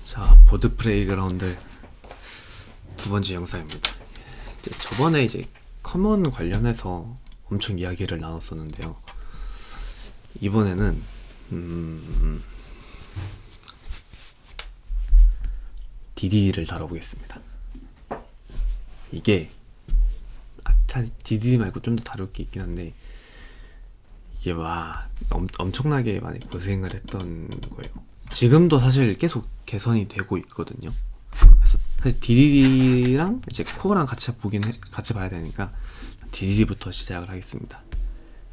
자, 보드 플레이그라운드 두 번째 영상입니다. 저번에 커먼 관련해서 엄청 이야기를 나눴었는데요. 이번에는 DDD를 다뤄보겠습니다. 이게 DDD 말고 좀 더 다룰 게 있긴 한데, 이게 엄청나게 많이 고생을 했던 거예요. 지금도 사실 계속 개선이 되고 있거든요. 그래서 사실 DDD랑 코어랑 같이 봐야 되니까 DDD부터 시작을 하겠습니다.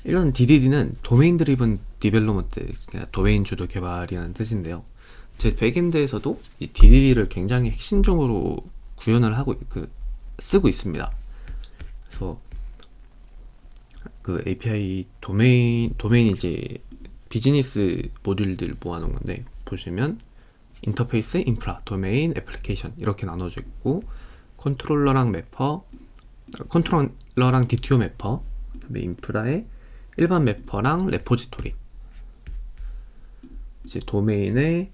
일단 DDD는 도메인 드리븐 디벨롭먼트, 도메인 주도 개발이라는 뜻인데요. 제 백엔드에서도 이 DDD를 굉장히 핵심적으로 구현을 하고 쓰고 있습니다. 그래서 그 API 도메인 비즈니스 모듈들 모아놓은 건데, 보시면 인터페이스, 인프라, 도메인, 애플리케이션 이렇게 나눠져 있고, 컨트롤러랑 DTO 매퍼, 그다음에 인프라에 일반 매퍼랑 레포지토리, 도메인에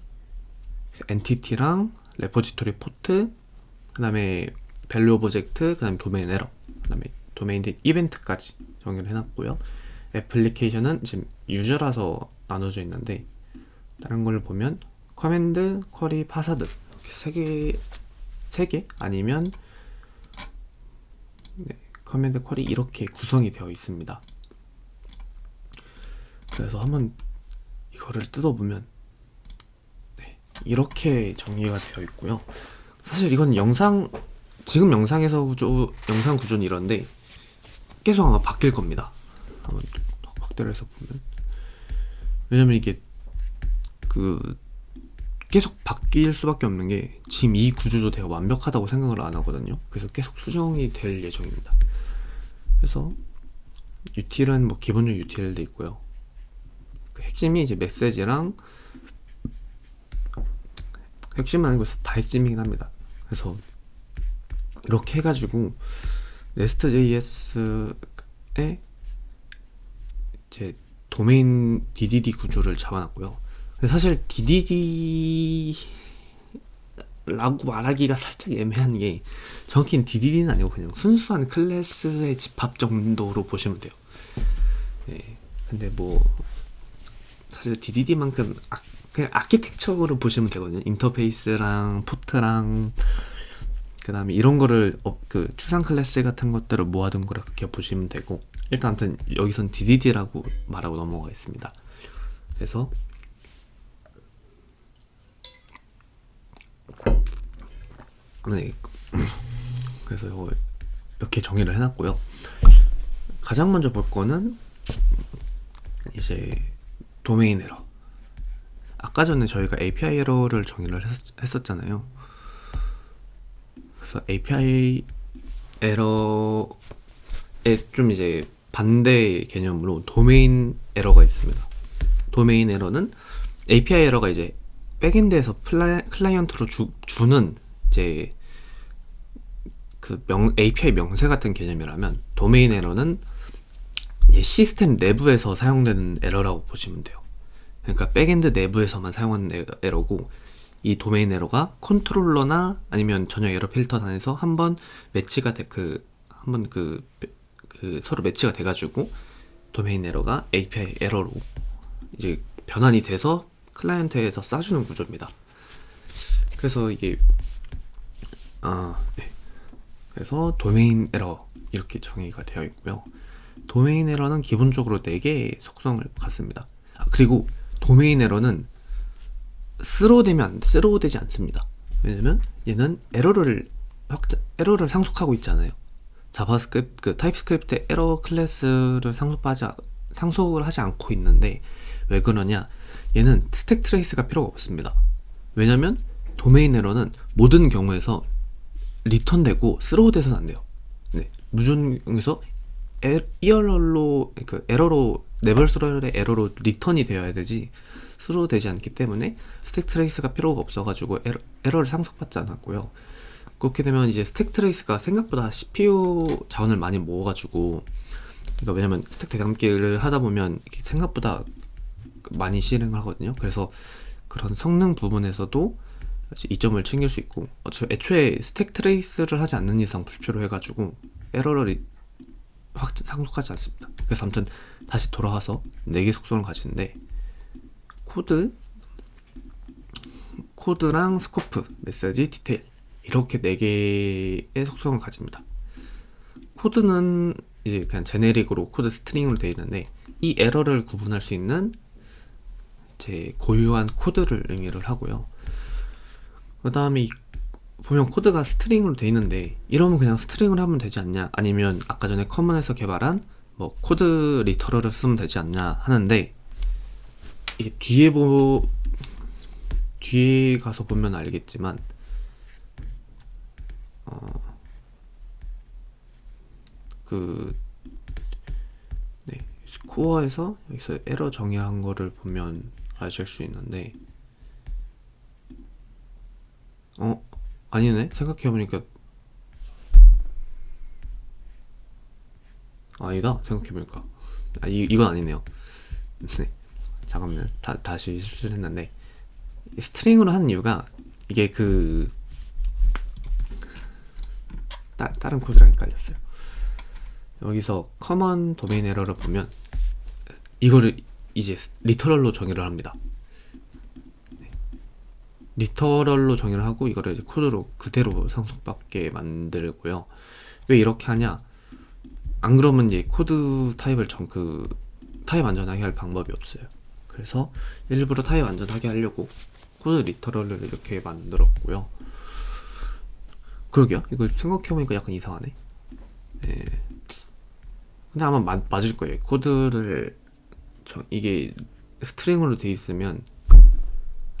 엔티티랑 레포지토리 포트, 그다음에 밸류 오브젝트, 그다음에 도메인 에러, 그다음에 도메인 이벤트까지 정의를 해놨고요. 애플리케이션은 지금 유저라서 나눠져 있는데, 다른 걸 보면 커맨드, 쿼리, 파사드 세 개 아니면 커맨드, 쿼리 이렇게 구성이 되어 있습니다. 그래서 한번 이거를 뜯어보면 이렇게 정리가 되어 있고요. 사실 이건 지금 영상 구조는 이런데 계속 아마 바뀔 겁니다. 한번 확대를 해서 보면, 왜냐면 이게 계속 바뀔 수밖에 없는 게, 지금 이 구조도 되게 완벽하다고 생각을 안 하거든요. 그래서 계속 수정이 될 예정입니다. 그래서 util은 기본적인 util도 있고요. 핵심이 메시지랑, 핵심은 아니고 다 핵심이긴 합니다. 그래서 이렇게 해가지고 Nest.js에 도메인 DDD 구조를 잡아놨고요. 근데 사실 DDD라고 말하기가 살짝 애매한 게, 정확히는 DDD는 아니고 그냥 순수한 클래스의 집합 정도로 보시면 돼요. 근데 사실 DDD만큼 그냥 아키텍처로 보시면 되거든요. 인터페이스랑 포트랑 그 다음에 이런 거를 추상 클래스 같은 것들을 모아둔 거라 그렇게 보시면 되고, 일단 아무튼 여기선 DDD라고 말하고 넘어가겠습니다. 그래서 그래서 이렇게 정의를 해놨고요. 가장 먼저 볼 거는 도메인 에러. 아까 전에 저희가 API 에러를 정의를 했었잖아요. 그래서 API 에러에 좀 반대 개념으로 도메인 에러가 있습니다. 도메인 에러는 API 에러가 백엔드에서 클라이언트로 주는 API 명세 같은 개념이라면, 도메인 에러는 시스템 내부에서 사용되는 에러라고 보시면 돼요. 그러니까 백엔드 내부에서만 사용하는 에러고, 이 도메인 에러가 컨트롤러나 아니면 전혀 에러 필터단에서 한번 서로 매치가 돼가지고 도메인 에러가 API 에러로 변환이 돼서 클라이언트에서 쏴주는 구조입니다. 그래서 그래서 도메인 에러 이렇게 정의가 되어 있고요. 도메인 에러는 기본적으로 4개의 속성을 갖습니다. 그리고 도메인 에러는 스로우되지 않습니다. 왜냐면 얘는 에러를 상속하고 있잖아요. 자바스크립트, 타입스크립트 에러 클래스를 상속을 하지 않고 있는데, 왜 그러냐? 얘는 스택 트레이스가 필요가 없습니다. 왜냐면 도메인 에러는 모든 경우에서 리턴되고 스로우돼서는 안 돼요. 무전에서 에러로 네버스러의 에러로 리턴이 되어야 되지, 스로우 되지 않기 때문에 스택 트레이스가 필요가 없어가지고 에러를 상속받지 않았고요. 그렇게 되면 스택 트레이스가 생각보다 CPU 자원을 많이 모아가지고, 왜냐면 스택 대담기를 하다 보면 생각보다 많이 실행을 하거든요. 그래서 그런 성능 부분에서도 이점을 챙길 수 있고, 애초에 스택 트레이스를 하지 않는 이상 불필요 해가지고 에러를 상속하지 않습니다. 그래서 아무튼 다시 돌아와서 4개 속성을 가지는데, 코드랑 스코프, 메시지, 디테일, 이렇게 4개의 속성을 가집니다. 코드는 이제 그냥 제네릭으로 코드 스트링으로 되어 있는데, 이 에러를 구분할 수 있는 제 고유한 코드를 의미를 하고요. 그 다음에 보면 코드가 스트링으로 되어 있는데, 이러면 그냥 스트링을 하면 되지 않냐, 아니면 아까 전에 커먼에서 개발한 뭐 코드 리터럴을 쓰면 되지 않냐 하는데, 이게 뒤에 가서 보면 알겠지만, 네, 코어에서 여기서 에러 정의한 거를 보면 아실 수 있는데, 아니네, 생각해보니까 아니다, 생각해보니까 이건 아니네요. 네, 잠깐만, 다시 실수를 했는데, 스트링으로 하는 이유가, 이게 다른 코드랑 헷갈렸어요. 여기서 커먼 도메인 에러를 보면 이거를 이제 리터럴로 정의를 합니다. 리터럴로 정의를 하고, 이거를 이제 코드로 그대로 상속받게 만들고요. 왜 이렇게 하냐, 안 그러면 이제 코드 타입을 타입 안전하게 할 방법이 없어요. 그래서 일부러 타입 안전하게 하려고 코드 리터럴을 이렇게 만들었고요. 그러게요, 이거 생각해보니까 약간 이상하네. 네. 근데 아마 맞을 거예요. 코드를 이게 스트링으로 돼 있으면,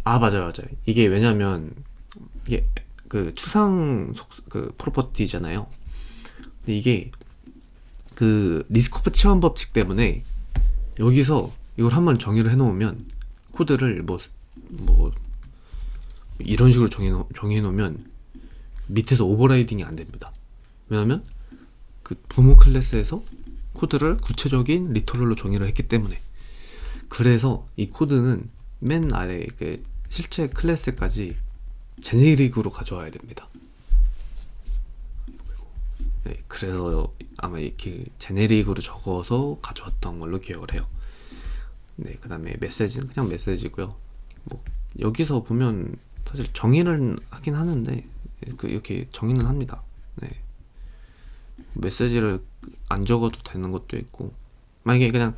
맞아요. 이게 왜냐면 이게 그 추상 프로퍼티잖아요. 근데 이게 그 리스코프 치환 법칙 때문에 여기서 이걸 한번 정의를 해놓으면, 코드를 뭐 이런 식으로 정해놓으면 밑에서 오버라이딩이 안 됩니다. 왜냐면 그 부모 클래스에서 코드를 구체적인 리터럴로 정의를 했기 때문에. 그래서 이 코드는 맨 아래 그 실체 클래스까지 제네릭으로 가져와야 됩니다. 네, 그래서 아마 이렇게 제네릭으로 적어서 가져왔던 걸로 기억을 해요. 네, 그 다음에 메시지는 그냥 메시지고요. 뭐 여기서 보면 사실 정의를 하긴 하는데, 이렇게 정의는 합니다. 네. 메시지를 안 적어도 되는 것도 있고, 만약에 그냥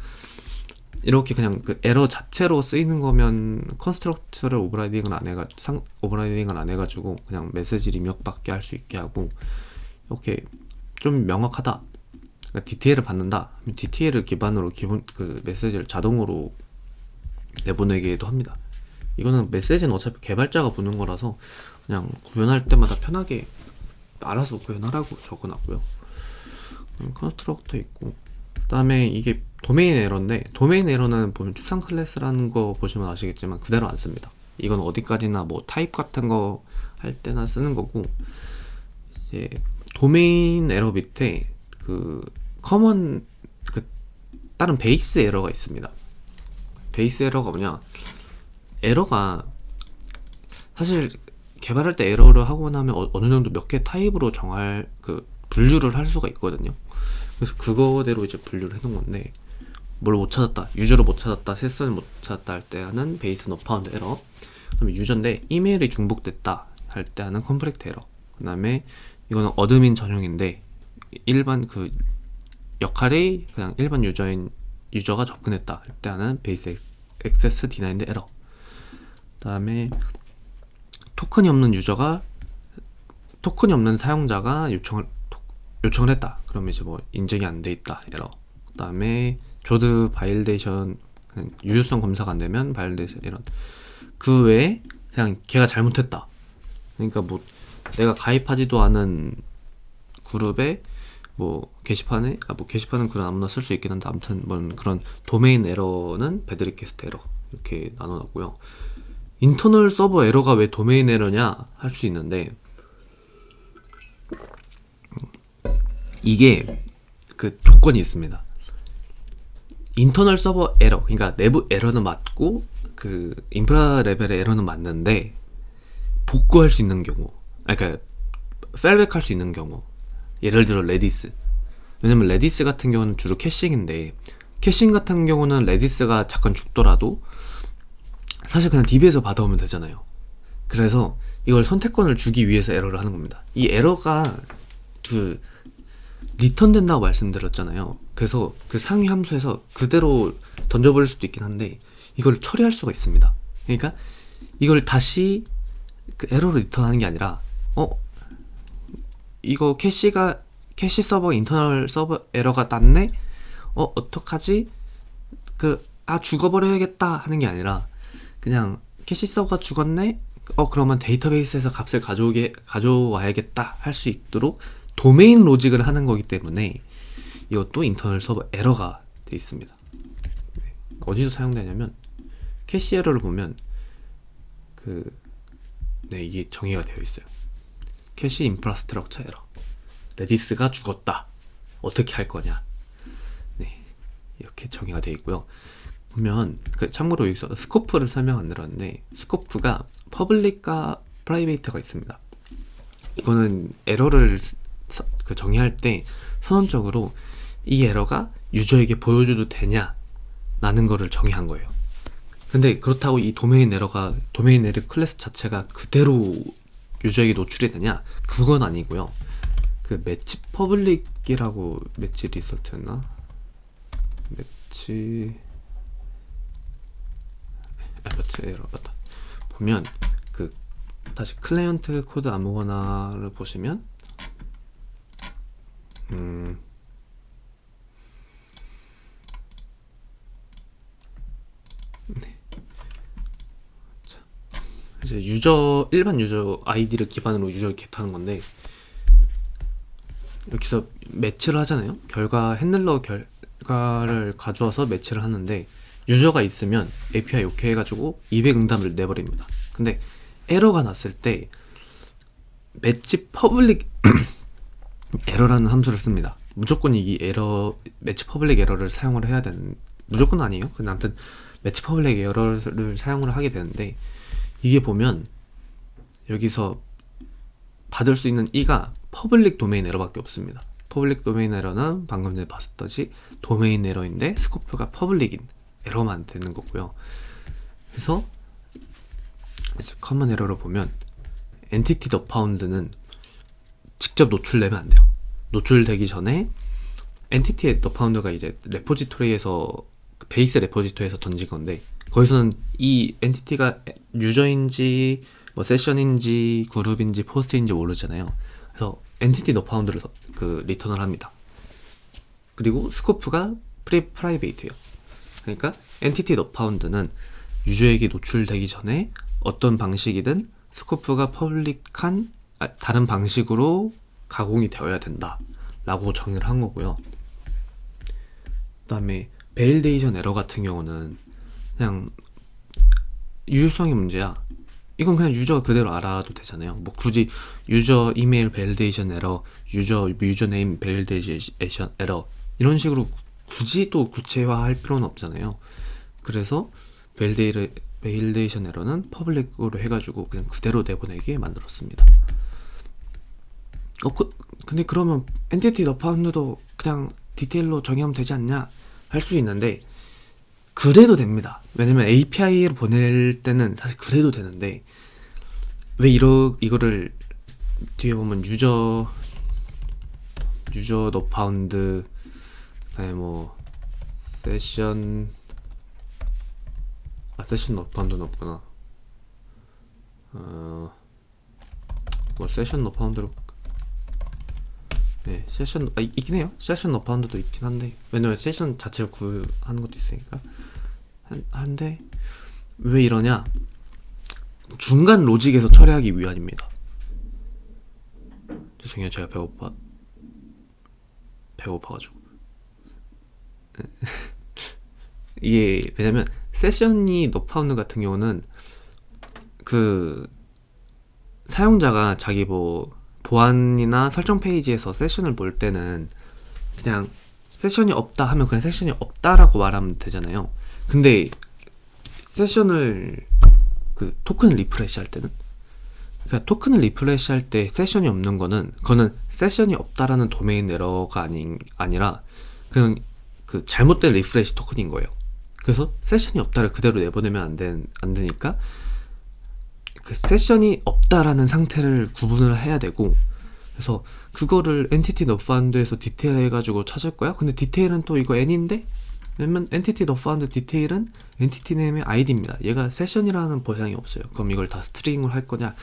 이렇게 그냥 그 에러 자체로 쓰이는 거면 컨스트럭트를 오버라이딩을 안 해가지고 그냥 메시지 입력밖에 할 수 있게 하고, 이렇게 좀 명확하다, 그러니까 디테일을 받는다, 디테일을 기반으로 그 메시지를 자동으로 내보내기도 합니다. 이거는 메시지는 어차피 개발자가 보는 거라서 그냥 구현할 때마다 편하게 알아서 구현하라고 적어놨고요. 컨스트럭터 있고, 그 다음에 이게 도메인 에러인데, 도메인 에러는 보면 추상 클래스라는 거 보시면 아시겠지만 그대로 안 씁니다. 이건 어디까지나 뭐 타입 같은 거 할 때나 쓰는 거고, 이제 도메인 에러 밑에 그 커먼 다른 베이스 에러가 있습니다. 베이스 에러가 뭐냐, 에러가 사실 개발할 때 에러를 하고 나면 어느 정도 몇 개 타입으로 분류를 할 수가 있거든요. 그래서 그거대로 이제 분류를 해놓은 건데, 뭘 못 찾았다, 유저를 못 찾았다, 세션을 못 찾았다 할 때 하는 베이스 not found 에러, 그 다음에 유저인데 이메일이 중복됐다 할 때 하는 컴플렉트 에러, 그 다음에 이거는 어드민 전용인데 일반 그 역할이 그냥 일반 유저가 접근했다 할 때 하는 베이스 액세스 디나인드 에러, 그 다음에 토큰이 없는 사용자가 요청을 했다, 그러면 이제 뭐 인증이 안 돼 있다 에러, 그 다음에 조드 바이올레이션, 그냥 유효성 검사가 안 되면 바이올레이션 이런. 그 외에 그냥 걔가 잘못했다, 그러니까 뭐 내가 가입하지도 않은 그룹에 뭐 게시판은 그런 아무나 쓸 수 있긴 한데, 아무튼 뭐 그런 도메인 에러는 배드 리퀘스트 에러, 이렇게 나눠놨고요. 인터널 서버 에러가 왜 도메인 에러냐 할 수 있는데, 이게 그 조건이 있습니다. 인터널 서버 에러, 그러니까 내부 에러는 맞고 그 인프라 레벨의 에러는 맞는데, 복구할 수 있는 경우, 그러니까 펠백할 수 있는 경우, 예를 들어 레디스. 왜냐면 레디스 같은 경우는 주로 캐싱인데, 캐싱 같은 경우는 레디스가 잠깐 죽더라도 사실 그냥 DB에서 받아오면 되잖아요. 그래서 이걸 선택권을 주기 위해서 에러를 하는 겁니다. 이 에러가 그 리턴 된다고 말씀드렸잖아요. 그래서 그 상위 함수에서 그대로 던져버릴 수도 있긴 한데 이걸 처리할 수가 있습니다. 그러니까 이걸 다시 그 에러로 리턴하는 게 아니라 이거 캐시 서버 인터널 서버 에러가 났네? 어떡하지? 죽어버려야겠다 하는 게 아니라 그냥 캐시 서버가 죽었네? 그러면 데이터베이스에서 값을 가져와야겠다 할 수 있도록 도메인 로직을 하는 거기 때문에 이것도 인터널 서버 에러가 돼 있습니다. 네. 어디서 사용되냐면 캐시 에러를 보면 이게 정의가 되어 있어요. 캐시 인프라스트럭처 에러. 레디스가 죽었다. 어떻게 할 거냐? 네, 이렇게 정의가 되어 있고요. 보면 참고로 여기서 스코프를 설명 안 드렸는데 스코프가 퍼블릭과 프라이베이트가 있습니다. 이거는 에러를 정의할 때 선언적으로 이 에러가 유저에게 보여줘도 되냐 라는 거를 정의한 거예요. 근데 그렇다고 이 도메인 에러 클래스 자체가 그대로 유저에게 노출이 되냐? 그건 아니고요. 그 매치 퍼블릭이라고 매치 리서트였나? 매치 에러 맞다. 보면 다시 클라이언트 코드 아무거나를 보시면 네. 자, 이제 일반 유저 아이디를 기반으로 유저를 겟하는 건데 여기서 매치를 하잖아요. 핸들러 결과를 가져와서 매치를 하는데 유저가 있으면 API 오케이 해가지고 200 응답을 내버립니다. 근데 에러가 났을 때 매치 퍼블릭 에러라는 함수를 씁니다. 무조건 이 매치 퍼블릭 에러를 사용을 해야 되는, 무조건 아니에요. 근데 아무튼 매치 퍼블릭 에러를 사용을 하게 되는데 이게 보면 여기서 받을 수 있는 이가 퍼블릭 도메인 에러밖에 없습니다. 퍼블릭 도메인 에러는 방금 전에 봤었듯이 도메인 에러인데 스코프가 퍼블릭인 에러만 되는 거고요. 그래서 커먼 에러를 보면 엔티티 더 파운드는 직접 노출되면 안 돼요. 노출되기 전에 엔티티 더 파운드가 이제 레포지토리에서 베이스 레포지토리에서 던진 건데 거기서는 이 엔티티가 유저인지 뭐 세션인지 그룹인지 포스트인지 모르잖아요. 그래서 엔티티 더 파운드를 리턴을 합니다. 그리고 스코프가 프라이베이트예요. 그러니까 엔티티 더 파운드는 유저에게 노출되기 전에 어떤 방식이든 스코프가 퍼블릭한 다른 방식으로 가공이 되어야 된다 라고 정의를 한 거고요. 그 다음에 밸리데이션 에러 같은 경우는 그냥 유효성의 문제야. 이건 그냥 유저가 그대로 알아도 되잖아요. 뭐 굳이 유저 이메일 밸리데이션 에러, 유저네임 밸리데이션 에러 이런 식으로 굳이 또 구체화할 필요는 없잖아요. 그래서 밸리데이션 에러는 퍼블릭으로 해가지고 그냥 그대로 내보내게 만들었습니다. 근데 그러면 엔티티 더 파운드도 그냥 디테일로 정의하면 되지 않냐 할 수 있는데 그래도 됩니다. 왜냐면 API로 보낼 때는 사실 그래도 되는데 왜 이거를 뒤에 보면 유저 더 파운드 그다음에 뭐 세션 더 파운드는 없구나. 뭐 세션 더 파운드로 네, 세션 있긴 해요. 세션 더 파운드도 있긴 한데 왜냐면 세션 자체를 구하는 것도 있으니까 한데 왜 이러냐? 중간 로직에서 처리하기 위함입니다. 죄송해요, 제가 배고파가지고 이게 왜냐면 세션이 너 파운드 같은 경우는 사용자가 자기 보안이나 설정 페이지에서 세션을 볼 때는 그냥 세션이 없다 하면 그냥 세션이 없다라고 말하면 되잖아요. 근데 세션을 토큰 리프레시 할 때는 그러니까 토큰을 리프레시 할 때 세션이 없는 거는 그거는 세션이 없다라는 도메인 에러가 아니라 그냥 그 잘못된 리프레시 토큰인 거예요. 그래서 세션이 없다를 그대로 내보내면 안 되니까 그 세션이 없다라는 상태를 구분을 해야 되고, 그래서 그거를 엔티티 not found에서 디테일 해가지고 찾을 거야. 근데 디테일은 또 이거 n인데, 왜냐면 엔티티 not found 디테일은 엔티티 네임의 id입니다. 얘가 세션이라는 보장이 없어요. 그럼 이걸 다 스트링으로 할 거냐?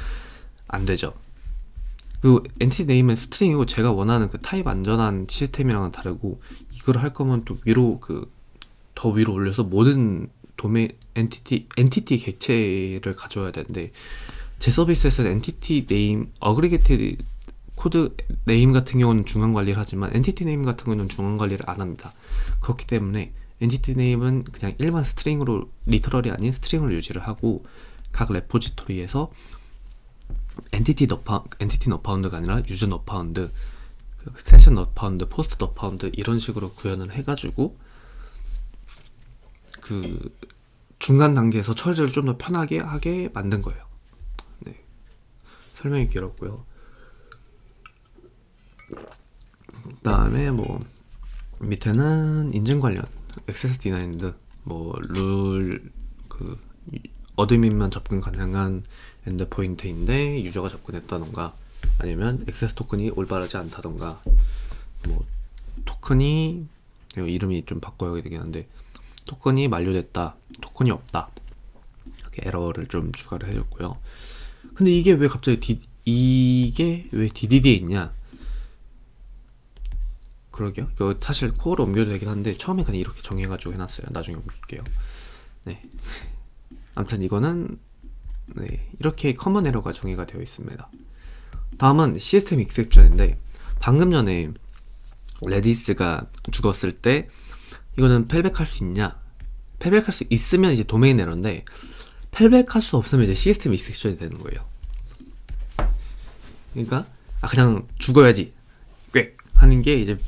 안 되죠. 그 엔티티 네임은 스트링이고 제가 원하는 그 타입 안전한 시스템이랑은 다르고, 이걸 할 거면 또 위로 더 위로 올려서 모든 도메인 엔티티 객체를 가져와야 되는데, 제 서비스에서는 엔티티 네임 어그리게이티드 코드 네임 같은 경우는 중간 관리를 하지만 엔티티 네임 같은 경우는 중간 관리를 안 합니다. 그렇기 때문에 엔티티 네임은 그냥 일반 스트링으로, 리터럴이 아닌 스트링으로 유지를 하고, 각 레포지토리에서 엔티티 not found가 아니라 유저 not found, 세션 not found, 포스트 not found 이런 식으로 구현을 해가지고 그 중간 단계에서 처리를 좀 더 편하게 하게 만든 거예요. 네. 설명이 길었고요. 그 다음에 뭐 밑에는 인증 관련 액세스 디나인드, 뭐 룰, 그 어드민만 접근 가능한 엔드포인트인데 유저가 접근했다던가, 아니면 액세스 토큰이 올바르지 않다던가, 뭐 토큰이, 이름이 좀 바꿔야 되긴 한데, 토큰이 만료됐다, 토큰이 없다, 이렇게 에러를 좀 추가를 해줬고요. 근데 이게 왜 갑자기 이게 왜 DDD에 있냐? 그러게요. 이거 사실 코어로 옮겨도 되긴 한데 처음에 그냥 이렇게 정해가지고 해놨어요. 나중에 옮길게요. 네. 아무튼 이거는 네, 이렇게 커먼 에러가 정의가 되어 있습니다. 다음은 시스템 익셉션인데, 방금 전에 레디스가 죽었을 때 이거는 펠백할 수 있냐? 펠백할 수 있으면 이제 도메인 에러인데, 펠백할 수 없으면 이제 시스템 익셉션이 되는 거예요. 그러니까 그냥 죽어야지 꽥 하는 게 이제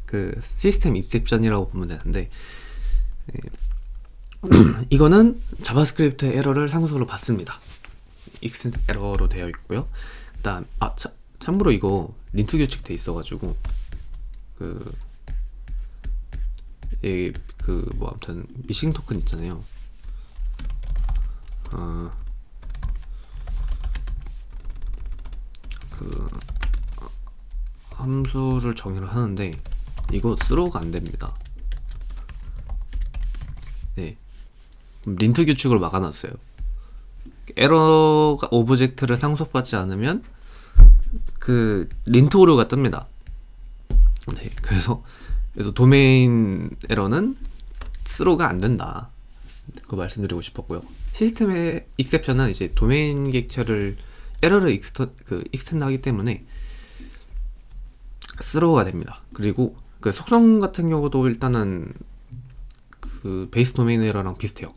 그 시스템 익셉션이라고 보면 되는데, 이거는 자바스크립트 에러를 상수로 받습니다. 익스텐트 에러로 되어 있고요. 그다음 참고로 이거 린트 규칙 돼 있어가지고 뭐 아무튼 미싱 토큰 있잖아요. 함수를 정의를 하는데 이거 스로우가 안 됩니다. 네. 린트 규칙으로 막아놨어요. 에러가 오브젝트를 상속받지 않으면 그 린트 오류가 뜹니다. 네. 그래서 도메인 에러는 스로우가 안 된다. 그거 말씀드리고 싶었고요. 시스템의 익셉션은 이제 도메인 객체를 에러를 익스텐드 하기 때문에 스로우가 됩니다. 그리고 그 속성 같은 경우도 일단은 그 베이스 도메인 에러랑 비슷해요.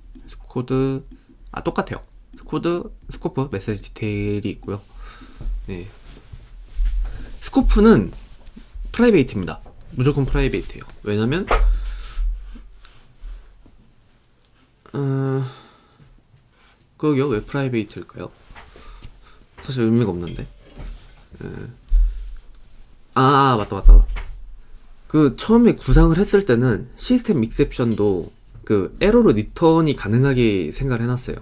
코드 똑같아요. 코드, 스코프, 메시지 디테일이 있고요. 네. 스코프는 프라이베이트입니다. 무조건 프라이베이트예요. 왜냐면 그게요, 왜 프라이베이트일까요? 사실 의미가 없는데. 맞다. 그 처음에 구상을 했을 때는 시스템 익셉션도 그 에러로 리턴이 가능하게 생각을 해놨어요.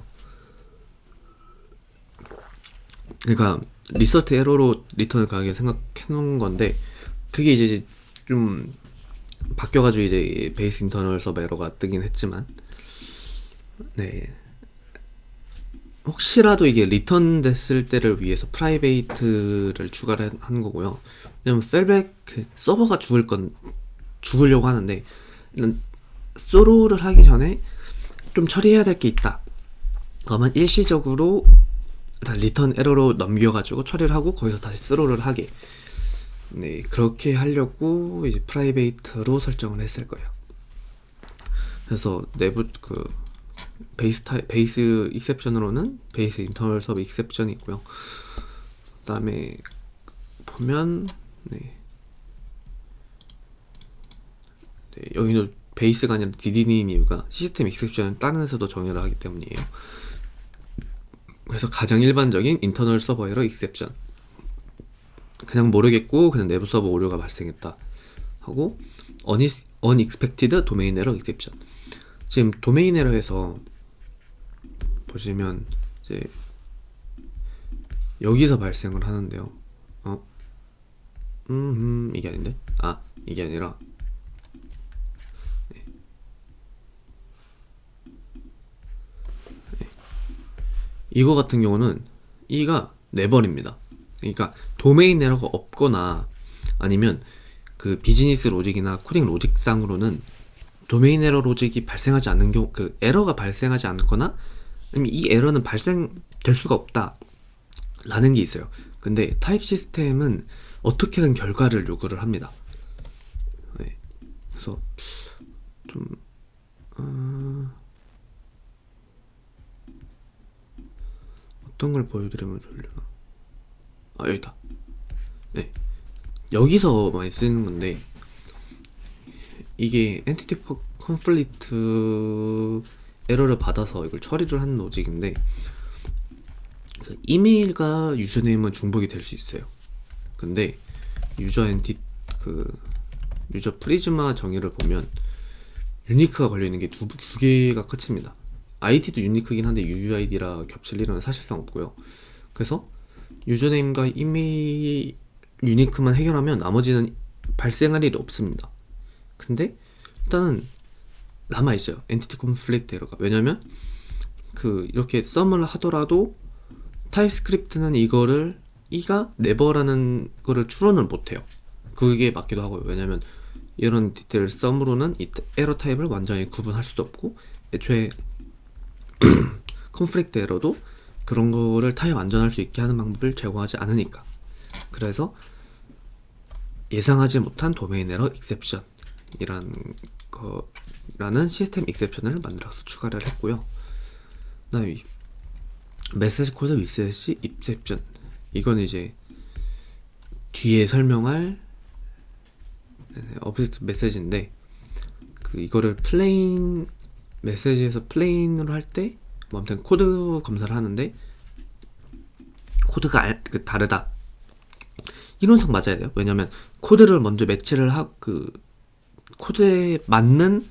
그러니까 리서트 에러로 리턴을 가능하게 생각해놓은 건데, 그게 이제 좀 바뀌어가지고 이제 베이스 인터널 서버 에러가 뜨긴 했지만, 네. 혹시라도 이게 리턴 됐을 때를 위해서 프라이베이트를 추가를 한 거고요. 왜냐면 펠백 서버가 죽으려고 하는데, 일단 소로를 하기 전에 좀 처리해야 될 게 있다. 그러면 일시적으로 리턴 에러로 넘겨가지고 처리를 하고 거기서 다시 스로를 하게. 네, 그렇게 하려고 이제 프라이베이트로 설정을 했을 거예요. 그래서 내부 베이스 익셉션으로는 베이스 인터널 서브 익셉션이 있고요. 그 다음에 보면 여기는 베이스가 아니라 DDD인 이유가 시스템 익셉션은 다른 데서도 정의를 하기 때문이에요. 그래서 가장 일반적인 인터널 서버 에러 익셉션, 그냥 모르겠고 그냥 내부 서버 오류가 발생했다 하고, unexpected domain error exception. 지금 도메인 에러에서 보시면 이제 여기서 발생을 하는데요. 이게 아닌데? 이게 아니라, 네. 네. 이거 같은 경우는 이가 내버립니다. 그러니까 도메인 에러가 없거나 아니면 그 비즈니스 로직이나 코딩 로직상으로는 도메인 에러 로직이 발생하지 않는 경우, 그 에러가 발생하지 않거나 아니면 이 에러는 발생될 수가 없다 라는 게 있어요. 근데 타입 시스템은 어떻게든 결과를 요구를 합니다. 네. 그래서 좀 어떤 걸 보여드리면 좋으려나? 여기다. 네. 여기서 많이 쓰는 건데, 이게 엔티티 컨플리트 에러를 받아서 이걸 처리를 하는 로직인데, 이메일과 유저네임은 중복이 될 수 있어요. 근데 유저 프리즈마 정의를 보면 유니크가 걸려있는 게 두 개가 끝입니다. ID도 유니크긴 한데 UUID라 겹칠 일은 사실상 없고요. 그래서 유저네임과 이메일 유니크만 해결하면 나머지는 발생할 일이 없습니다. 근데 일단은 남아있어요, 엔티티 컨플릭트 에러가. 왜냐면 이렇게 썸을 하더라도 타입스크립트는 이가 네버라는 거를 추론을 못해요. 그게 맞기도 하고요. 왜냐면 이런 디테일 썸으로는 이 에러 타입을 완전히 구분할 수도 없고, 애초에 컨플릭트 에러도 그런 거를 타입 안전할 수 있게 하는 방법을 제공하지 않으니까. 그래서 예상하지 못한 도메인 에러 익셉션 라는 시스템 익셉션을 만들어서 추가를 했고요. 그다음에 메시지 코드 미스매치 익셉션, 이건 이제 뒤에 설명할 오브젝트 메시지인데, 이거를 플레인 메시지에서 플레인으로 할 때 아무튼 코드 검사를 하는데 코드가 다르다, 이론상 맞아야 돼요. 왜냐면 코드를 먼저 매치를 코드에 맞는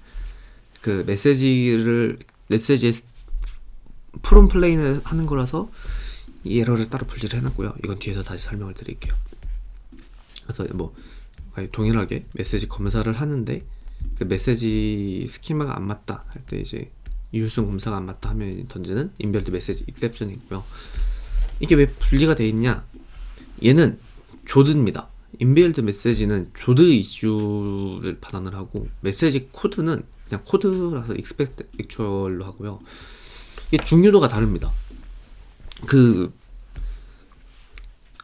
메시지에 프롬 플레인을 하는 거라서 이 에러를 따로 분리를 해놨고요. 이건 뒤에서 다시 설명을 드릴게요. 그래서 동일하게 메시지 검사를 하는데 그 메시지 스키마가 안 맞다 할 때 이제 유효성 검사가 안 맞다 하면 던지는 인벨드 메시지 익셉션이고요. 이게 왜 분리가 돼 있냐? 얘는 조드입니다. 인벨드 메시지는 조드 이슈를 반환을 하고, 메시지 코드는 그냥 코드라서 익스펙트 액츄얼로 하고요. 이게 중요도가 다릅니다.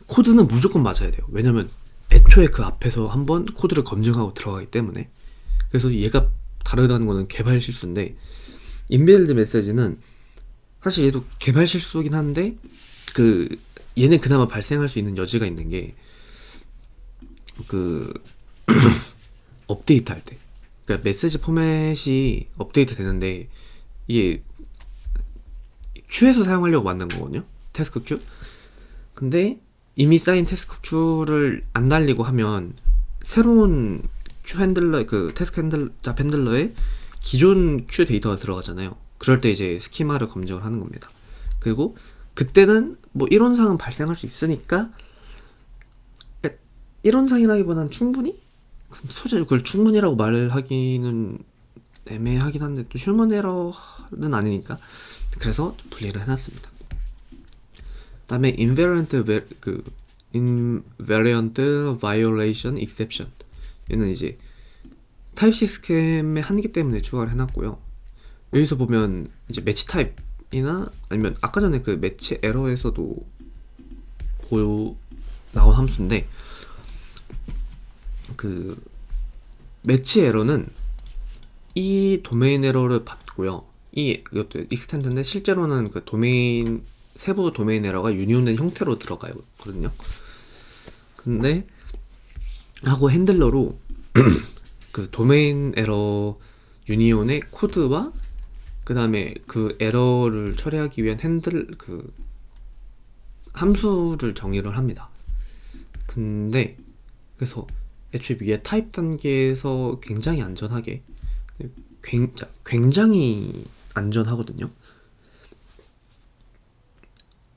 코드는 무조건 맞아야 돼요. 왜냐면 애초에 그 앞에서 한번 코드를 검증하고 들어가기 때문에. 그래서 얘가 다르다는 거는 개발 실수인데, 인벨드 메시지는 사실 얘도 개발 실수긴 한데 얘는 그나마 발생할 수 있는 여지가 있는 게 업데이트 할 때, 그러니까 메시지 포맷이 업데이트 되는데 이게 큐에서 사용하려고 만든 거거든요, 태스크 큐. 근데 이미 쌓인 태스크 큐를 안 달리고 하면 새로운 큐 핸들러, 태스크 핸들 잡 핸들러에 기존 큐 데이터가 들어가잖아요. 그럴 때 이제 스키마를 검증을 하는 겁니다. 그리고 그때는 이론상은 발생할 수 있으니까, 이론상이라기보다는 충분히 그걸 충분히라고 말하기는 애매하긴 한데 또 휴먼 에러는 아니니까, 그래서 분리를 해놨습니다. 다음에 invariant violation exception, 얘는 이제 타입 시스템의 한계 때문에 추가를 해놨고요. 여기서 보면 이제 매치 타입이나 아니면 아까 전에 매치 에러에서도 나온 함수인데, 매치 에러는 이 도메인 에러를 받고요. 이것도 익스텐드인데 실제로는 세부 도메인 에러가 유니온된 형태로 들어가거든요. 근데 하고 핸들러로 도메인 에러 유니온의 코드와 그 다음에 그 에러를 처리하기 위한 함수를 정의를 합니다. 근데 그래서 애초에 이게 타입 단계에서 굉장히 안전하게, 굉장히 안전하거든요.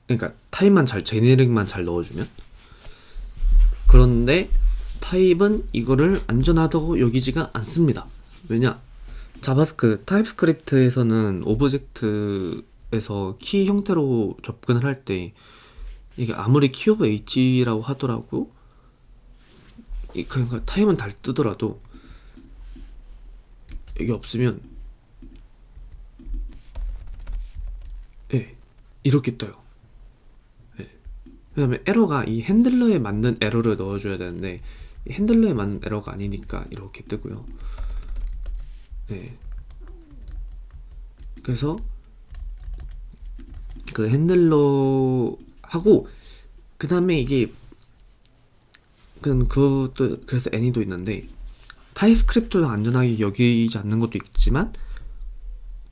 그러니까 타입만 잘, 제네릭만 잘 넣어주면. 그런데 타입은 이거를 안전하다고 여기지가 않습니다. 왜냐? 타입스크립트에서는 오브젝트에서 키 형태로 접근을 할 때 이게 아무리 키 오브 h라고 하더라도 그러니까 타입은 잘 뜨더라도 이게 없으면 이렇게 떠요. 왜냐면 에러가 이 핸들러에 맞는 에러를 넣어줘야 되는데 이 핸들러에 맞는 에러가 아니니까 이렇게 뜨고요. 그래서 그 핸들러 하고 그 다음에 이게 그것도 그래서 애니도 있는데 타입스크립트도 안전하게 여기지 않는 것도 있지만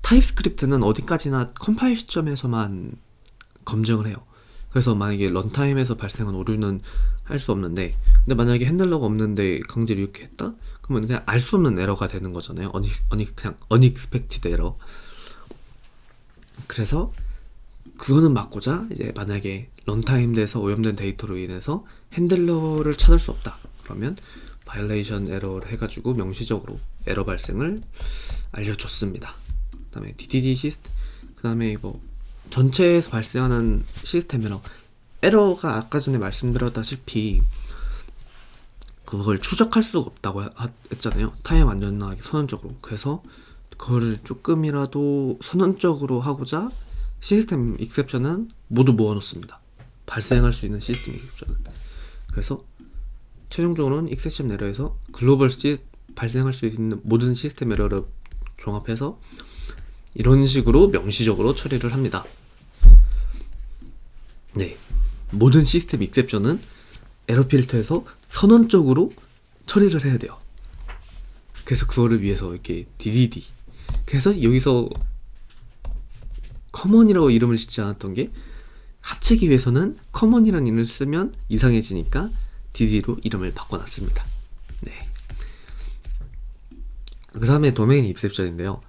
타입스크립트는 어디까지나 컴파일 시점에서만 검증을 해요. 그래서 만약에 런타임에서 발생한 오류는 할 수 없는데, 근데 만약에 핸들러가 없는데 강제로 이렇게 했다? 그러면 그냥 알 수 없는 에러가 되는 거잖아요. 그냥 unexpected 에러. 그래서 그거는 막고자 이제 만약에 런타임 돼서 오염된 데이터로 인해서 핸들러를 찾을 수 없다 그러면 바이올레이션 에러를 해가지고 명시적으로 에러 발생을 알려줬습니다. 그 다음에 DDD 시스템, 그 다음에 뭐 전체에서 발생하는 시스템 에러가 아까 전에 말씀드렸다시피 그걸 추적할 수가 없다고 했잖아요. 타임 안전하게 선언적으로. 그래서 그거를 조금이라도 선언적으로 하고자 시스템 익셉션은 모두 모아놓습니다. 발생할 수 있는 시스템 익셉션은. 그래서 최종적으로는 익셉션 에러에서 발생할 수 있는 모든 시스템 에러를 종합해서 이런 식으로 명시적으로 처리를 합니다. 모든 시스템 익셉션은 에러 필터에서 선언적으로 처리를 해야 돼요. 그래서 그거를 위해서 이렇게 DDD. 그래서 여기서 커먼이라고 이름을 짓지 않았던 게 합치기 위해서는 커먼이라는 이름을 쓰면 이상해지니까 DD로 이름을 바꿔놨습니다. 그 다음에 도메인 익셉션인데요.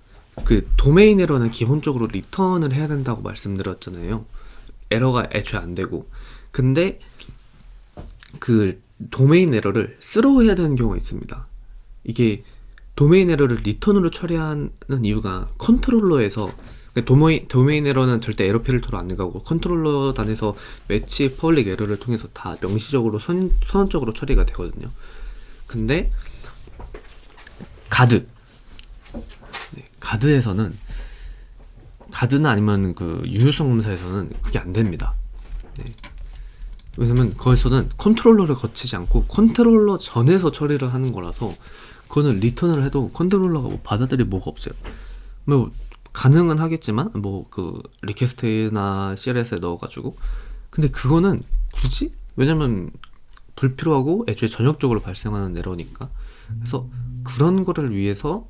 그 도메인 에러는 기본적으로 리턴을 해야 된다고 말씀드렸잖아요. 에러가 애초에 안 되고. 근데 그 도메인 에러를 스로우 해야 되는 경우가 있습니다. 이게 도메인 에러를 리턴으로 처리하는 이유가 컨트롤러에서 도메인 에러는 절대 에러 필터로 안 가고 컨트롤러 단에서 매치 퍼블릭 에러를 통해서 다 명시적으로 선언적으로 처리가 되거든요. 근데 가드에서는 가드나 아니면 그 유효성 검사에서는 그게 안 됩니다. 왜냐면 거기서는 컨트롤러를 거치지 않고 컨트롤러 전에서 처리를 하는 거라서 그거는 리턴을 해도 컨트롤러가 뭐 받아들일 뭐가 없어요. 뭐 가능은 하겠지만 뭐 그 리퀘스트나 CLS에 넣어가지고, 근데 그거는 굳이? 왜냐면 불필요하고 애초에 전역적으로 발생하는 에러니까. 그래서 그런 거를 위해서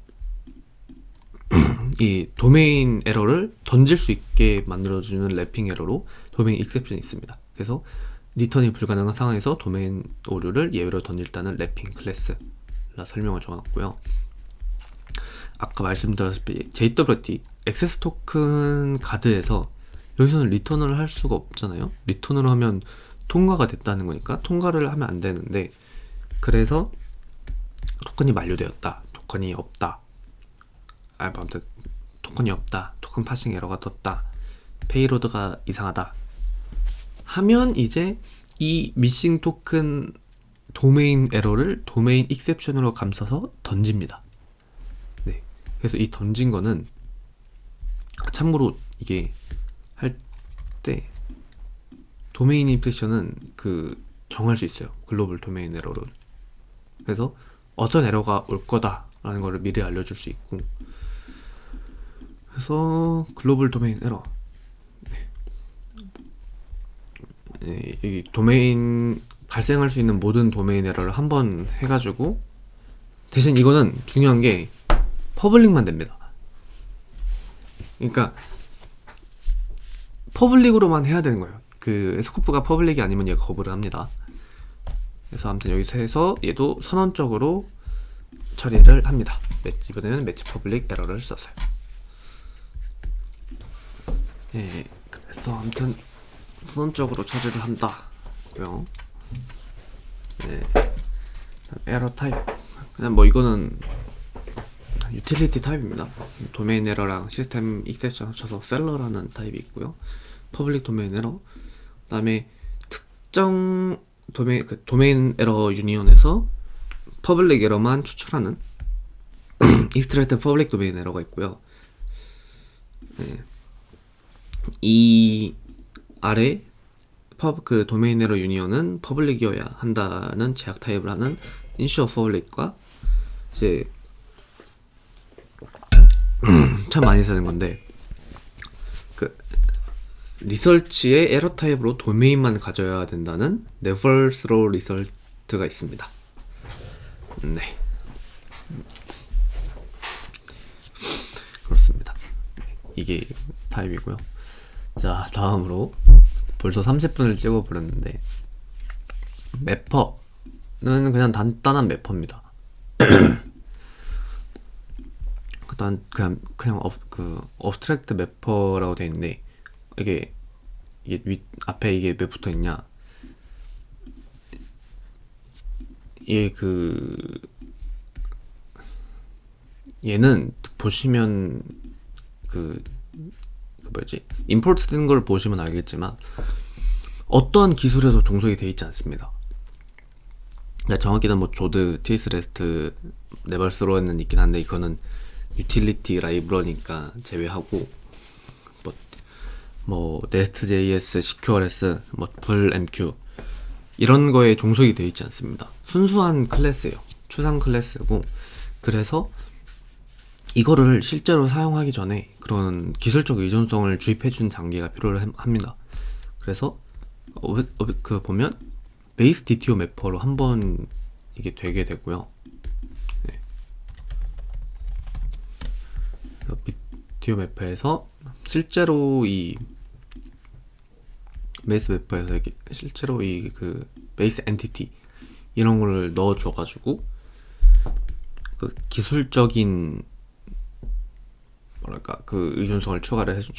이 도메인 에러를 던질 수 있게 만들어주는 랩핑 에러로 도메인 익셉션이 있습니다. 그래서 리턴이 불가능한 상황에서 도메인 오류를 예외로 던질다는 랩핑 클래스라 설명을 정했고요. 아까 말씀드렸다시피 JWT 액세스 토큰 가드에서 여기서는 리턴을 할 수가 없잖아요. 리턴을 하면 통과가 됐다는 거니까 통과를 하면 안 되는데, 그래서 토큰이 만료되었다, 토큰이 없다, 아무튼 토큰이 없다, 토큰 파싱 에러가 떴다, 페이로드가 이상하다 하면 이제 이 미싱 토큰 도메인 에러를 도메인 익셉션으로 감싸서 던집니다. 그래서 이 던진 거는 참고로 이게 할 때 도메인 익셉션은 그 정할 수 있어요. 글로벌 도메인 에러를. 그래서 어떤 에러가 올 거다라는 거를 미리 알려줄 수 있고, 그래서 글로벌 도메인 에러, 이 도메인 발생할 수 있는 모든 도메인 에러를 한번 해가지고, 대신 이거는 중요한 게 퍼블릭만 됩니다. 그러니까 퍼블릭으로만 해야 되는 거예요. 그 스코프가 퍼블릭이 아니면 얘가 거부를 합니다. 그래서 아무튼 여기서 해서 얘도 선언적으로 처리를 합니다. 이번에는 매치 퍼블릭 에러를 썼어요. 예, 그래서 아무튼 선언적으로 처리를 한다고요. 네, 에러 타입. 그냥 뭐 이거는 유틸리티 타입입니다. 도메인 에러랑 시스템 익셉션 합쳐서 펠러라는 타입이 있고요. 퍼블릭 도메인 에러. 그다음에 특정 도메인 에러 유니온에서 퍼블릭 에러만 추출하는 익스트랙트 퍼블릭 도메인 에러가 있고요. 네. 이 아래 그 도메인 에러 유니온은 퍼블릭이어야 한다는 제약 타입을 하는 인슈어 퍼블릭과 이제 참 많이 쓰는 건데 그 리서치의 에러 타입으로 도메인만 가져야 된다는 never throw result가 있습니다. 네, 그렇습니다. 이게 타입이고요. 자, 다음으로 벌써 30분을 찍어버렸는데 매퍼는 그냥 단단한 매퍼입니다. 그냥 어브스트랙트 매퍼라고 되어 있는데 이게 앞에 이게 왜 붙어 있냐? 얘는 보시면 임포트 된 걸 보시면 알겠지만 어떠한 기술에도 종속이 되어 있지 않습니다. 그러니까 정확히는 뭐 조드, TS 레스트, 네벌스로는 있긴 한데 이거는 유틸리티 라이브러니까 제외하고 뭐 네스트.js, CQRS, 뭐 불MQ 이런 거에 종속이 되어 있지 않습니다. 순수한 클래스예요. 추상 클래스고, 그래서 이거를 실제로 사용하기 전에 그런 기술적 의존성을 주입해준 단계가 필요합니다. 그래서 보면 베이스 DTO 매퍼로 한번 이게 되게 되고요. 네. DTO 매퍼에서 실제로 이 베이스 매퍼에서 실제로 이 베이스 엔티티 이런 걸 넣어줘가지고 그 기술적인 의존성을 추가를 해서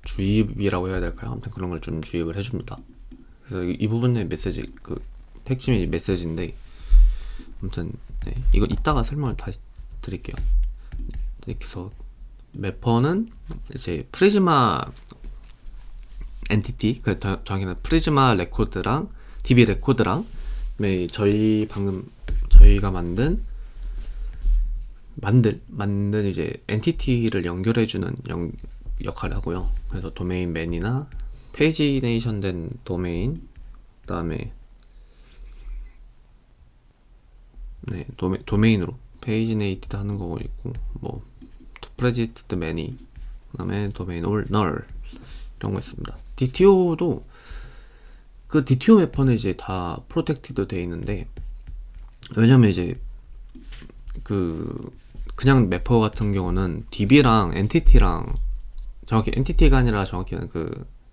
주입이라고 해야 될까요? 아무튼 그런 걸 좀 주입을 해줍니다. 그래서 이 부분의 메시지, 핵심이 메시지인데, 아무튼, 네, 이건 이따가 설명을 다시 드릴게요. 네, 그래서 매퍼는 이제 프리즈마 엔티티, 정확히는 프리즈마 레코드랑 DB 레코드랑 저희가 만든 이제 엔티티를 연결해주는 역할을 하고요. 그래서 도메인맨이나 페이지네이션 된 도메인, 그 다음에 네, 도메인으로 페이지네이티드 하는 거고 있고, 뭐 프레지트 매니, 그 다음에 도메인 올 널 이런 거 있습니다. DTO도 DTO 매퍼는 이제 다 프로텍티드 돼 있는데, 왜냐면 이제 그냥 매퍼 같은 경우는 DB랑 엔티티랑, 정확히 엔티티가 아니라 정확히는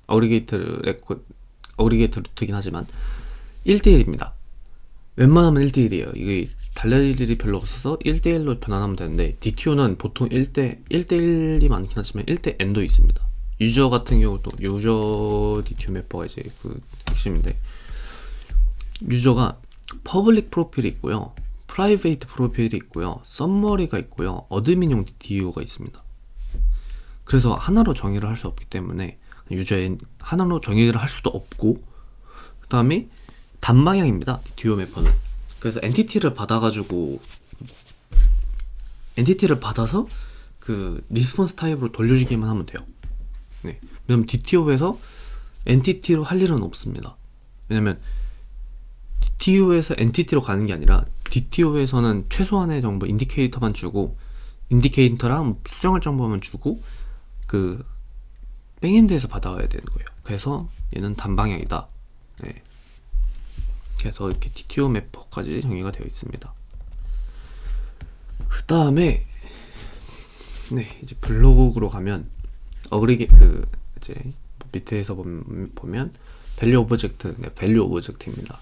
어그리게이트 루트긴 하지만 1대1입니다. 웬만하면 1대1이에요. 이게 달라질 일이 별로 없어서 1대1로 변환하면 되는데, DTO는 보통 1대1이 많긴 하지만 1대-n도 있습니다. 유저 같은 경우도 유저 DTO 매퍼가 이제 핵심인데, 유저가 퍼블릭 프로필이 있고요, 프라이베이트 프로필이 있고요, 썸머리가 있고요, 어드민용 DTO가 있습니다. 그래서 하나로 정의를 할 수 없기 때문에 유저의 하나로 정의를 할 수도 없고, 그 다음에 단방향입니다. DTO 매퍼는. 그래서 엔티티를 받아서 리스폰스 타입으로 돌려주기만 하면 돼요. 네. 왜냐면 DTO에서 엔티티로 할 일은 없습니다. 왜냐면 DTO에서 엔티티로 가는 게 아니라 DTO에서는 최소한의 정보 인디케이터만 주고, 인디케이터랑 수정할 정보만 주고 백엔드에서 받아와야 되는 거예요. 그래서 얘는 단방향이다. 네. 그래서 이렇게 DTO 매퍼까지 정의가 되어 있습니다. 그 다음에 이제 블로그로 가면 이제 밑에서 보면 밸류 오브젝트, 네, 밸류 오브젝트입니다.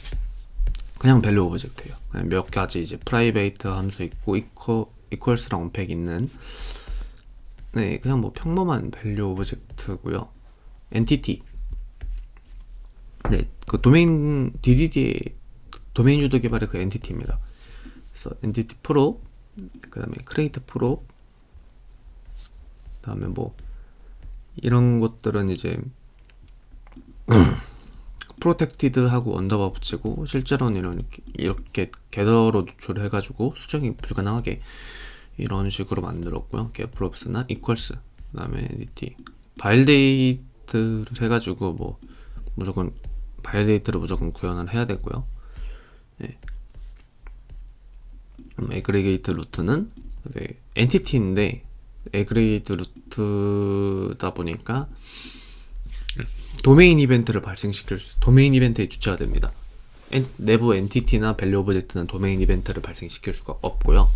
그냥 밸류 오브젝트예요. 그냥 몇 가지 이제 프라이베이트 함수 있고 이퀄스랑 언팩 있는, 네, 그냥 뭐 평범한 밸류 오브젝트고요. 엔티티, 네, 그 도메인 DDD의 도메인 유도 개발의 그 엔티티입니다. 그래서 엔티티 프로, 그 다음에 크레이트 프로, 그 다음에 뭐 이런 것들은 이제 프로텍티드하고 언더바 붙이고, 실제로는 이렇게 게더로 노출해가지고 수정이 불가능하게 이런 식으로 만들었고요. getProps나 equals, 그 다음에 엔티티 바일데이트를 해가지고 뭐 무조건 바일데이트를 무조건 구현을 해야 되고요. 네. 에그리게이트 루트는 엔티티인데 에그리게이트 루트다 보니까 도메인 이벤트를 도메인 이벤트의 주체가 됩니다. 내부 엔티티나 밸류 오브젝트는 도메인 이벤트를 발생시킬 수가 없고요.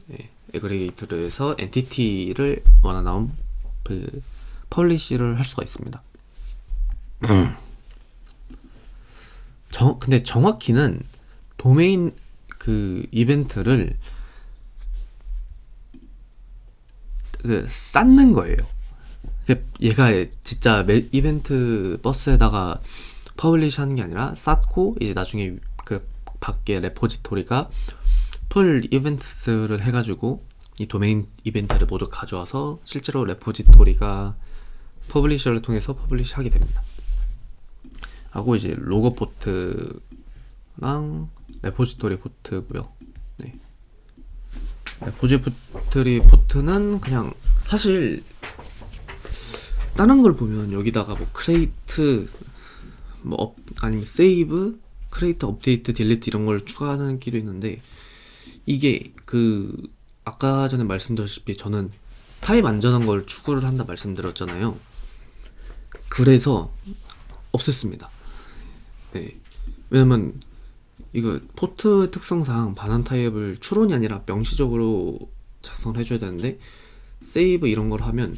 네, 에그리게이트를 해서 엔티티를 원하는 그 퍼블리시를 할 수가 있습니다. 근데 정확히는 도메인 그 이벤트를 쌓는 거예요. 얘가 진짜 이벤트 버스에다가 퍼블리시 하는 게 아니라 쌓고, 이제 나중에 그 밖에 레포지토리가 풀 이벤트를 해가지고 이 도메인 이벤트를 모두 가져와서 실제로 레포지토리가 퍼블리셔를 통해서 퍼블리시 하게 됩니다. 하고 이제 로고 포트랑 레포지토리 포트고요. 네. 레포지토리 포트는 그냥 사실 다른 걸 보면 여기다가 뭐 크레이트, 뭐 아니면 세이브, 크레이트, 업데이트, 딜리트 이런 걸 추가하는 끼도 있는데, 이게 그 아까 전에 말씀드렸다시피 저는 타입 안전한 걸 추구를 한다 말씀드렸잖아요. 그래서 없앴습니다. 네. 왜냐면 이거 포트 특성상 반환 타입을 추론이 아니라 명시적으로 작성을 해줘야 되는데, 세이브 이런 걸 하면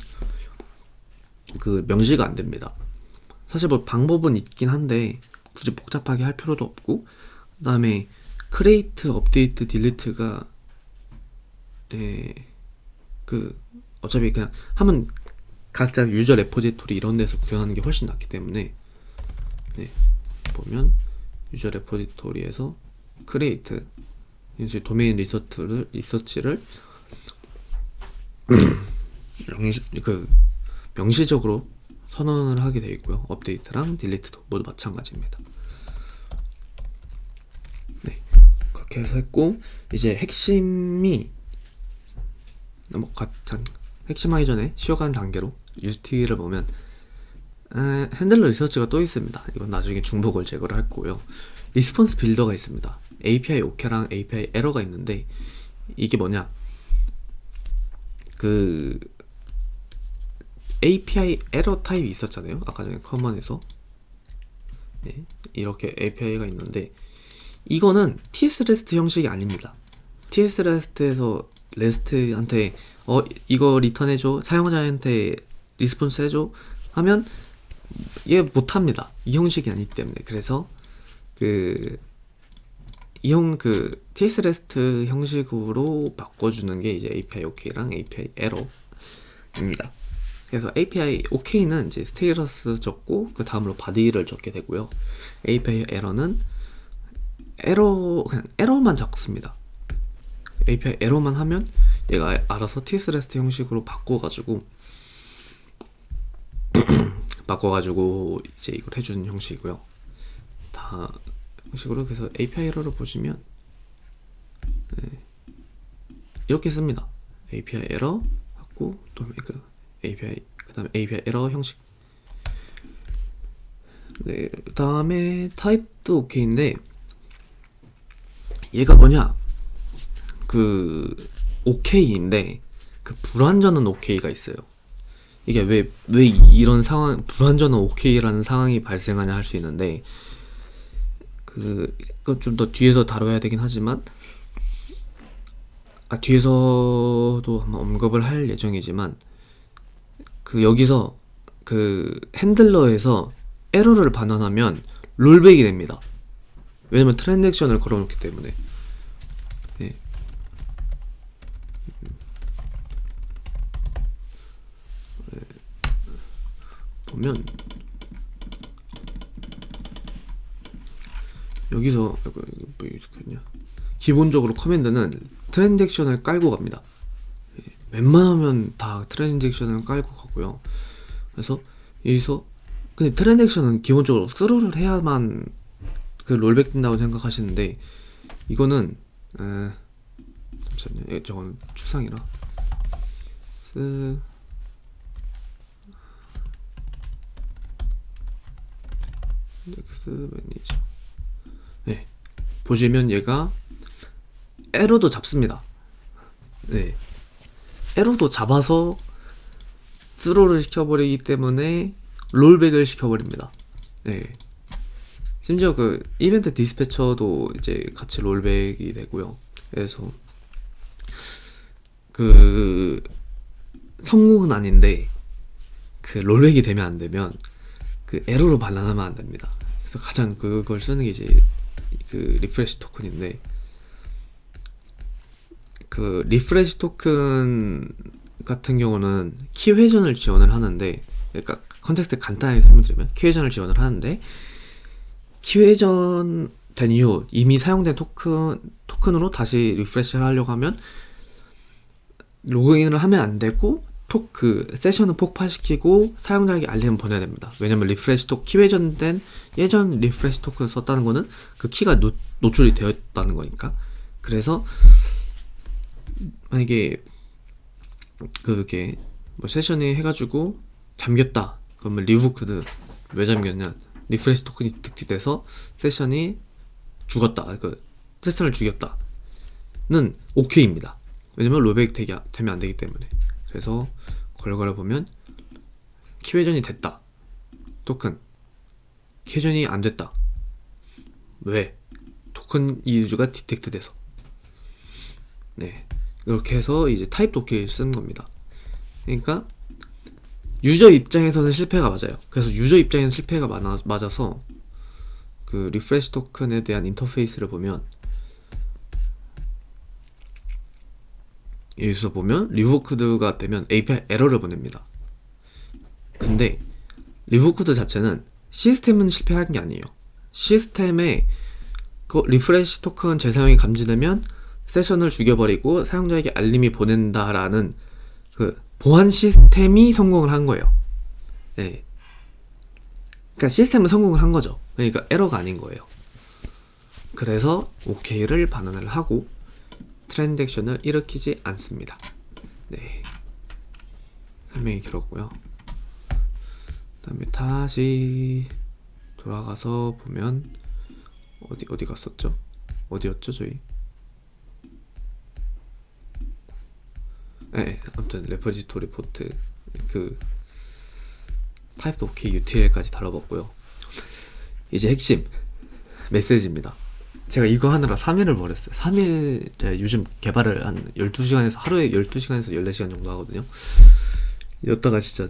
그 명시가 안 됩니다. 사실 뭐 방법은 있긴 한데 굳이 복잡하게 할 필요도 없고, 그 다음에 크레이트, 업데이트, 딜리트가 그 어차피 그냥 하면 각자 유저 레포지토리 이런 데서 구현하는 게 훨씬 낫기 때문에, 네, 보면 유저 레포지토리에서 크레이트, 이제 도메인 리서치를 명시적으로 선언을 하게 되어 있고요. 업데이트랑 딜리트도 모두 마찬가지입니다. 네, 그렇게 해서 했고, 이제 핵심이 핵심하기 전에 쉬어가는 단계로 UT를 보면 핸들러 리서치가 또 있습니다. 이건 나중에 중복을 제거를 할 거고요. 리스폰스 빌더가 있습니다. API 오케랑 API 에러가 있는데, 이게 뭐냐, 그 API 에러 타입이 있었잖아요. 아까 전에 커먼에서. 네, 이렇게 API가 있는데, 이거는 TS REST 형식이 아닙니다. TS REST에서 레스트한테 이거 리턴해줘, 사용자한테 리스폰스 해줘 하면 얘 못합니다. 이 형식이 아니기 때문에. 그래서 그 TS REST 형식으로 바꿔주는 게 이제 API OK랑 API 에러입니다. 그래서 API OK는 이제 스테이러스 적고 그 다음으로 바디를 적게 되고요. API 에러는 그냥 에러만 적습니다. API 에러만 하면 얘가 알아서 TS REST 형식으로 바꿔가지고 이제 이걸 해주는 형식이고요. 다 형식으로. 그래서 API 에러를 보시면 이렇게 씁니다. API 에러 하고 또 그다음에 API 에러 형식. 네, 그다음에 타입도 OK인데, 얘가 뭐냐, 그 OK인데 그 불완전한 OK가 있어요. 이게 왜 이런 상황, 불완전한 OK라는 상황이 발생하냐 할 수 있는데, 그건 좀 더 뒤에서 다뤄야 되긴 하지만, 뒤에서도 한번 언급을 할 예정이지만, 여기서 그 핸들러에서 에러를 반환하면 롤백이 됩니다. 왜냐면 트랜잭션을 걸어놓기 때문에. 네. 보면 여기서 뭐 이렇게 했냐? 기본적으로 커맨드는 트랜잭션을 깔고 갑니다. 웬만하면 다 트랜잭션을 깔고 가고요. 그래서 여기서 근데 트랜잭션은 기본적으로 스루를 해야만 그 롤백 된다고 생각하시는데 이거는 잠시만요. 저건 추상이라 인덱스 매니저. 네, 보시면 얘가 에러도 잡습니다. 네, 에러도 잡아서 스로를 시켜버리기 때문에 롤백을 시켜버립니다. 네, 심지어 그 이벤트 디스패처도 이제 같이 롤백이 되고요. 그래서 그 성공은 아닌데 그 롤백이 되면 안 되면 그 에러로 반환하면 안 됩니다. 그래서 가장 그걸 쓰는 게 이제 그 리프레시 토큰인데 그 리프레시 토큰 같은 경우는 키 회전을 지원을 하는데, 그러니까 컨텍스트 간단하게 설명드리면 키 회전을 지원을 하는데 키 회전 된 이후 이미 사용된 토큰으로 다시 리프레시를 하려고 하면 로그인을 하면 안 되고 그 세션을 폭파시키고 사용자에게 알림을 보내야 됩니다. 왜냐면 리프레시 키 회전된 예전 리프레시 토큰을 썼다는 거는 그 키가 노출이 되었다는 거니까. 그래서 만약에 그게 뭐 세션이 해가지고 잠겼다 그러면 리부크드 왜 잠겼냐, 리프레시 토큰이 득티돼서 세션이 죽었다, 그 세션을 죽였다는 오케이입니다. 왜냐면 롤백 되면 안 되기 때문에. 그래서 걸거를 보면 키회전이 됐다, 토큰 키회전이 안 됐다. 왜? 토큰 유저가 디텍트 돼서. 네, 이렇게 해서 이제 타입 오케이를 쓰는 겁니다. 그러니까 유저 입장에서는 실패가 맞아요. 그래서 유저 입장에는 실패가 맞아서 그 리프레시 토큰에 대한 인터페이스를 보면 여기서 보면 리부크드가 되면 API 에러를 보냅니다. 근데 리부크드 자체는 시스템은 실패한 게 아니에요. 시스템에 그 리프레시 토큰 재사용이 감지되면 세션을 죽여버리고 사용자에게 알림이 보낸다라는 그 보안 시스템이 성공을 한 거예요. 네. 그러니까 시스템은 성공을 한 거죠. 그러니까 에러가 아닌 거예요. 그래서 OK를 반환을 하고 트랜잭션을 일으키지 않습니다. 네, 설명이 길었고요. 그 다음에 다시 돌아가서 보면 어디 갔었죠? 어디였죠 저희? 네, 아무튼 레퍼지토리 포트 그 타입 오케이 UTL까지 다뤄봤고요. 이제 핵심 메시지입니다. 제가 이거 하느라 3일을 버렸어요. 3일 제가 요즘 개발을 한 12시간에서 하루에 12시간에서 14시간 정도 하거든요. 이었다가 진짜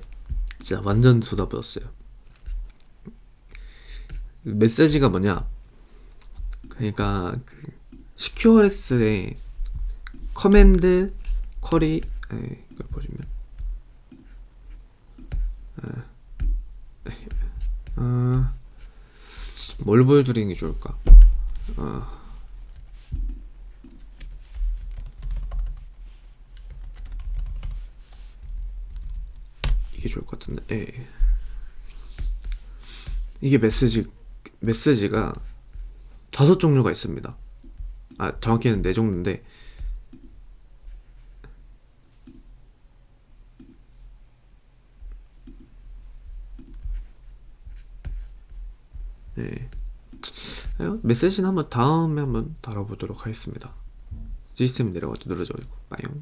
완전 쏟아부었어요. 메시지가 뭐냐, 그러니까 그 CQRS의 커맨드 쿼리 이걸 보시면 뭘 보여드리는 게 좋을까? 이게 좋을 것 같은데. 이게 메시지가 5종류가 있습니다. 정확히는 4종류인데 네, 메시지는 다음에 한번 다뤄보도록 하겠습니다. 시스템 내려가지고 늘어져 있고 빠용.